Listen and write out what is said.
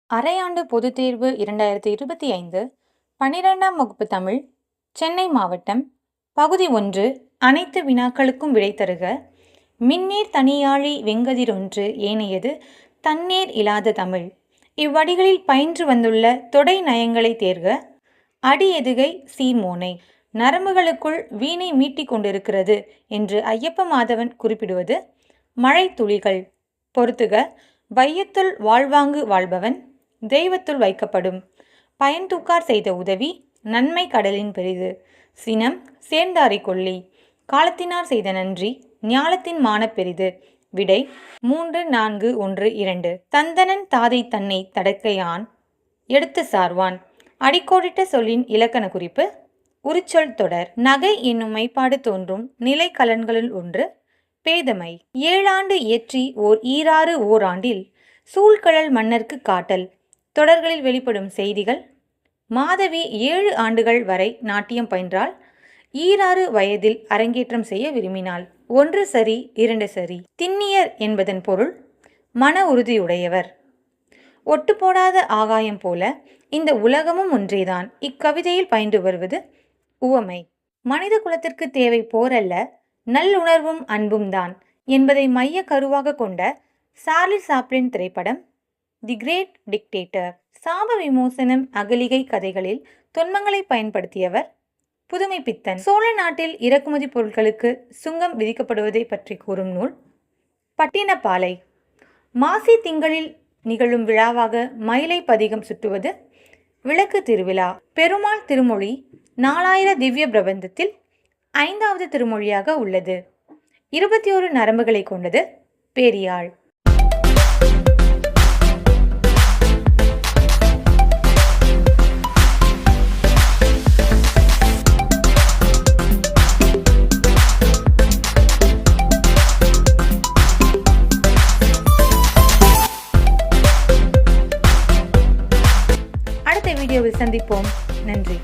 அரையாண்டு பொதுத் தேர்வு 2025 12ஆம் வகுப்பு தமிழ் சென்னை மாவட்டம் பகுதி 1 அனைத்து வினாக்களுக்கும் விடை தருக. மின்னேர் தனியாழி வெங்கதிரொன்று ஏனையது தன்னேர் இலாத தமிழ். இவ்வடிகளில் பயின்று வந்துள்ள தொடை நயங்களை தேர்க. அடி எதுகை சீர்மோனை. நரம்புகளுக்குள் வீணை மீட்டிக் கொண்டிருக்கிறது என்று ஐயப்ப மாதவன் குறிப்பிடுவது மழை துளிகள். பொறுத்துக. வையத்துள் வாழ்வாங்கு வாழ்பவன் தெய்வத்துள் வைக்கப்படும். பயன்தூக்கார் செய்த உதவி நன்மை கடலின் பெரிது. சினம் சேர்ந்தாரை கொல்லி. காலத்தினார் செய்த நன்றி ஞாலத்தின் மானப் பெரிது. விடை 3, 4, 1, 2. தந்தனன் தாதை தன்னை தடக்கையான் எடுத்து சார்வான். அடிக்கோடிட்ட சொல்லின் இலக்கண குறிப்பு உரிச்சொல் தொடர். நகை என்னும் மெய்ப்பாடு தோன்றும் நிலை கலன்களுள் ஒன்று பேதமை. 7 ஆண்டு இயற்றி ஓர் ஈராறு ஓராண்டில் சூழ்கழல் மன்னர்க்கு காட்டல். தொடர்களில் வெளிப்படும் செய்திகள். மாதவி 7 ஆண்டுகள் வரை நாட்டியம் பயின்றாள். ஈராறு வயதில் அரங்கேற்றம் செய்ய விரும்பினாள். 1 சரி 2 சரி. திண்ணியர் என்பதன் பொருள் மன உறுதியுடையவர். ஒட்டு போடாத ஆகாயம் போல இந்த உலகமும் ஒன்றேதான். இக்கவிதையில் பயின்று வருவது உவமை. மனித குலத்திற்கு தேவை போரல்ல நல்லுணர்வும் அன்பும் தான் என்பதை மைய கருவாக கொண்ட சார்லி சாப்ளின் திரைப்படம் தி கிரேட் டிக்டேட்டர். சாப விமோசனம் அகலிகை கதைகளில் தொன்மங்களை பயன்படுத்தியவர் புதுமை பித்தன். சோழ நாட்டில் இறக்குமதி பொருட்களுக்கு சுங்கம் விதிக்கப்படுவதை பற்றி கூறும் நூல் பட்டினப்பாலை. மாசி திங்களில் நிகழும் விழாவாக மயிலை பதிகம் சுட்டுவது விளக்கு திருவிழா. பெருமாள் திருமொழி 4000 திவ்ய பிரபந்தத்தில் 5வது திருமொழியாக உள்ளது. 21 நரம்புகளை கொண்டது பேரியாழ். அடுத்த வீடியோவில் சந்திப்போம். நன்றி.